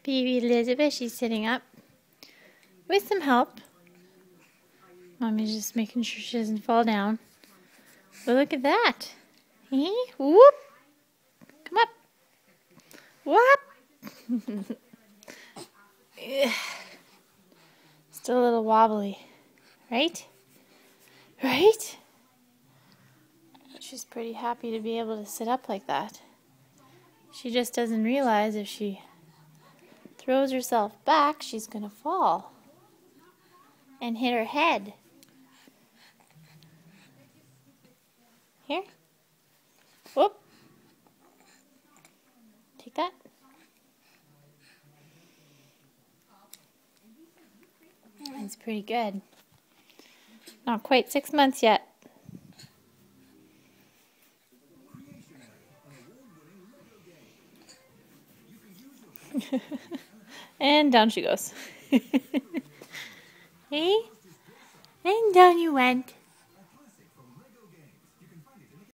Baby Elizabeth, she's sitting up with some help. Mommy's just making sure she doesn't fall down. But look at that. Hey, whoop. Come up. Whoop. Still a little wobbly. Right? Right? She's pretty happy to be able to sit up like that. She just doesn't realize if she throws herself back, she's going to fall and hit her head. Here. Whoop. Take that. That's pretty good. Not quite 6 months yet. And down she goes. Hey? And down you went.